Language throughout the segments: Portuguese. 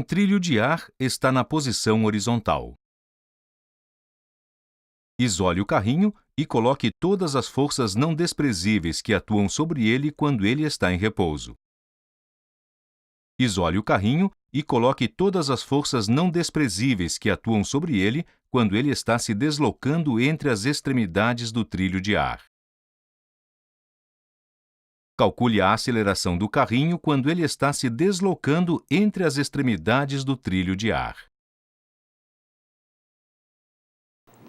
trilho de ar está na posição horizontal. Isole o carrinho e coloque todas as forças não desprezíveis que atuam sobre ele quando ele está em repouso. Isole o carrinho e coloque todas as forças não desprezíveis que atuam sobre ele quando ele está se deslocando entre as extremidades do trilho de ar. Calcule a aceleração do carrinho quando ele está se deslocando entre as extremidades do trilho de ar.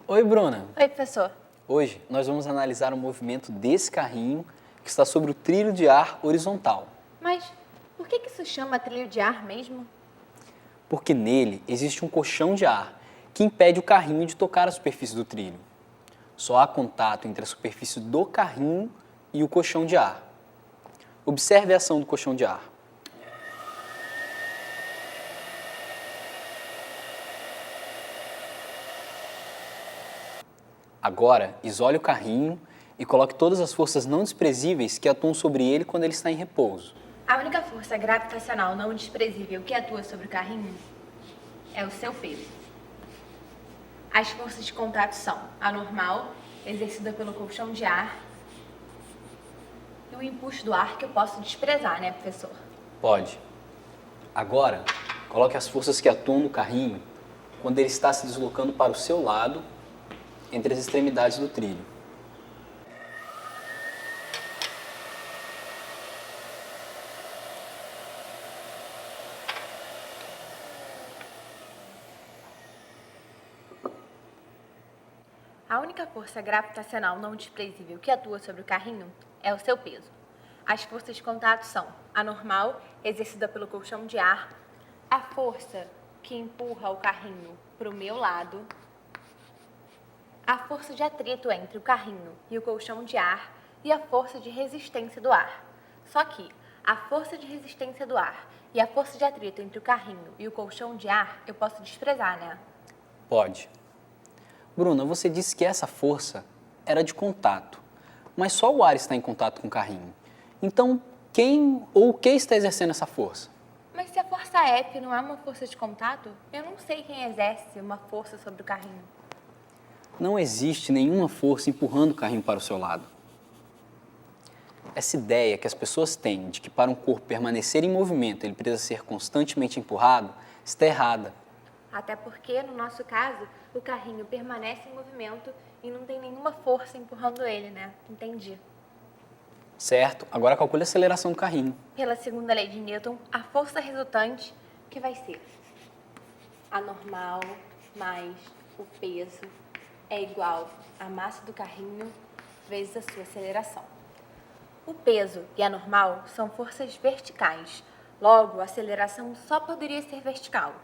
Oi, Bruna. Oi, professor. Hoje nós vamos analisar o movimento desse carrinho que está sobre o trilho de ar horizontal. Mas por que isso chama trilho de ar mesmo? Porque nele existe um colchão de ar que impede o carrinho de tocar a superfície do trilho. Só há contato entre a superfície do carrinho e o colchão de ar. Observe a ação do colchão de ar. Agora, isole o carrinho e coloque todas as forças não desprezíveis que atuam sobre ele quando ele está em repouso. A única força gravitacional não desprezível que atua sobre o carrinho é o seu peso. As forças de contato são a normal, exercida pelo colchão de ar, e o empuxo do ar que eu posso desprezar, né, professor? Pode. Agora, coloque as forças que atuam no carrinho quando ele está se deslocando para o seu lado, entre as extremidades do trilho. A única força gravitacional não desprezível que atua sobre o carrinho é o seu peso. As forças de contato são a normal, exercida pelo colchão de ar, a força que empurra o carrinho para o meu lado, a força de atrito entre o carrinho e o colchão de ar e a força de resistência do ar. Só que a força de resistência do ar e a força de atrito entre o carrinho e o colchão de ar eu posso desprezar, né? Pode. Bruna, você disse que essa força era de contato, mas só o ar está em contato com o carrinho. Então, quem ou o que está exercendo essa força? Mas se a força F não é uma força de contato, eu não sei quem exerce uma força sobre o carrinho. Não existe nenhuma força empurrando o carrinho para o seu lado. Essa ideia que as pessoas têm de que para um corpo permanecer em movimento ele precisa ser constantemente empurrado está errada. Até porque, no nosso caso, o carrinho permanece em movimento e não tem nenhuma força empurrando ele, né? Entendi. Certo, agora calcule a aceleração do carrinho. Pela segunda lei de Newton, a força resultante, que vai ser a normal mais o peso, é igual à massa do carrinho vezes a sua aceleração. O peso e a normal são forças verticais, logo a aceleração só poderia ser vertical.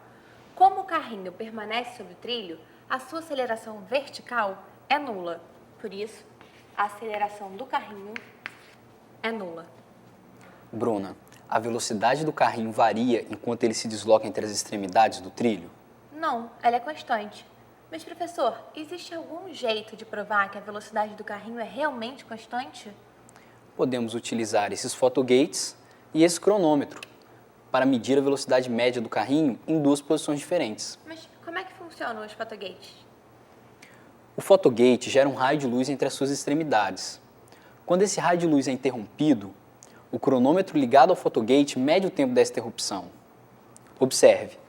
Como o carrinho permanece sobre o trilho, a sua aceleração vertical é nula. Por isso, a aceleração do carrinho é nula. Bruna, a velocidade do carrinho varia enquanto ele se desloca entre as extremidades do trilho? Não, ela é constante. Mas, professor, existe algum jeito de provar que a velocidade do carrinho é realmente constante? Podemos utilizar esses fotogates e esse cronômetro para medir a velocidade média do carrinho em duas posições diferentes. Mas como é que funcionam os fotogates? O fotogate gera um raio de luz entre as suas extremidades. Quando esse raio de luz é interrompido, o cronômetro ligado ao fotogate mede o tempo dessa interrupção. Observe.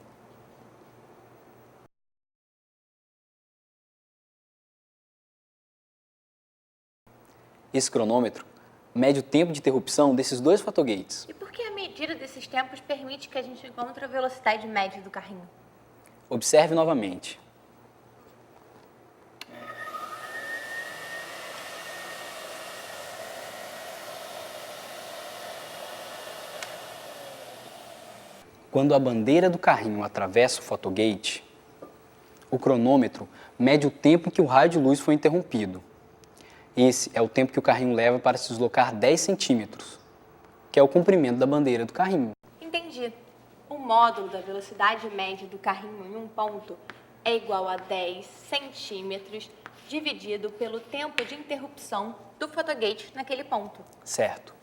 Esse cronômetro mede o tempo de interrupção desses dois fotogates. E por que a medida desses tempos permite que a gente encontre a velocidade média do carrinho? Observe novamente. Quando a bandeira do carrinho atravessa o fotogate, o cronômetro mede o tempo em que o raio de luz foi interrompido. Esse é o tempo que o carrinho leva para se deslocar 10 centímetros, que é o comprimento da bandeira do carrinho. Entendi. O módulo da velocidade média do carrinho em um ponto é igual a 10 centímetros dividido pelo tempo de interrupção do fotogate naquele ponto. Certo.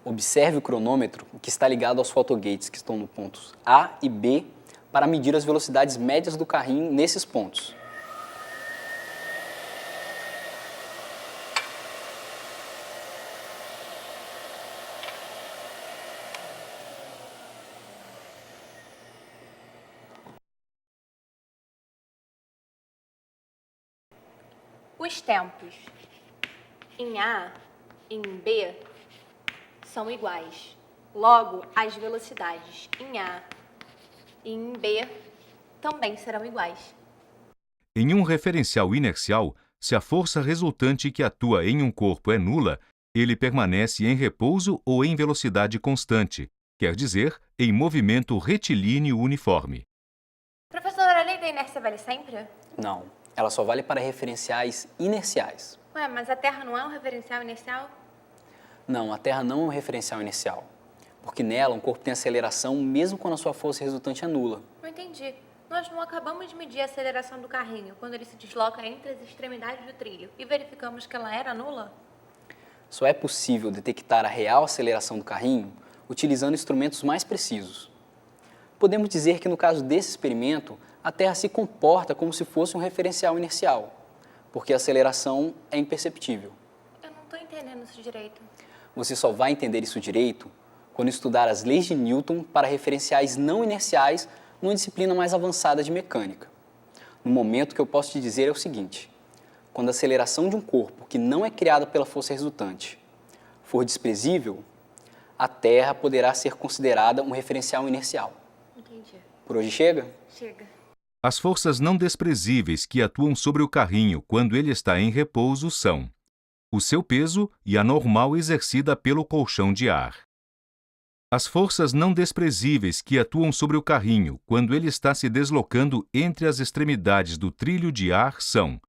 Observe o cronômetro que está ligado aos fotogates que estão no pontos A e B para medir as velocidades médias do carrinho nesses pontos. Os tempos em A e em B são iguais. Logo, as velocidades em A e em B também serão iguais. Em um referencial inercial, se a força resultante que atua em um corpo é nula, ele permanece em repouso ou em velocidade constante, quer dizer, em movimento retilíneo uniforme. Professora, a lei da inércia vale sempre? Não, ela só vale para referenciais inerciais. Ué, mas a Terra não é um referencial inercial? Não, a Terra não é um referencial inercial, porque nela um corpo tem aceleração mesmo quando a sua força resultante é nula. Não entendi. Nós não acabamos de medir a aceleração do carrinho quando ele se desloca entre as extremidades do trilho e verificamos que ela era nula? Só é possível detectar a real aceleração do carrinho utilizando instrumentos mais precisos. Podemos dizer que no caso desse experimento, a Terra se comporta como se fosse um referencial inercial, porque a aceleração é imperceptível. Eu não estou entendendo isso direito. Você só vai entender isso direito quando estudar as leis de Newton para referenciais não inerciais numa disciplina mais avançada de mecânica. No momento, o que eu posso te dizer é o seguinte: quando a aceleração de um corpo que não é criada pela força resultante for desprezível, a Terra poderá ser considerada um referencial inercial. Entendi. Por hoje chega? Chega. As forças não desprezíveis que atuam sobre o carrinho quando ele está em repouso são o seu peso e a normal exercida pelo colchão de ar. As forças não desprezíveis que atuam sobre o carrinho quando ele está se deslocando entre as extremidades do trilho de ar são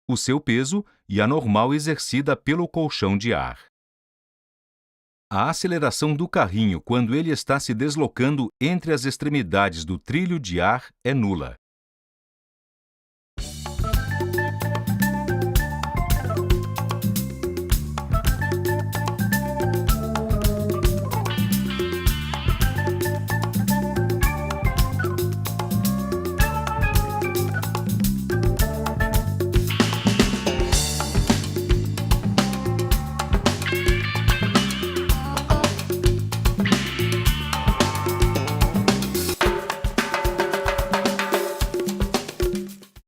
o seu peso e a normal exercida pelo colchão de ar. A aceleração do carrinho quando ele está se deslocando entre as extremidades do trilho de ar é nula.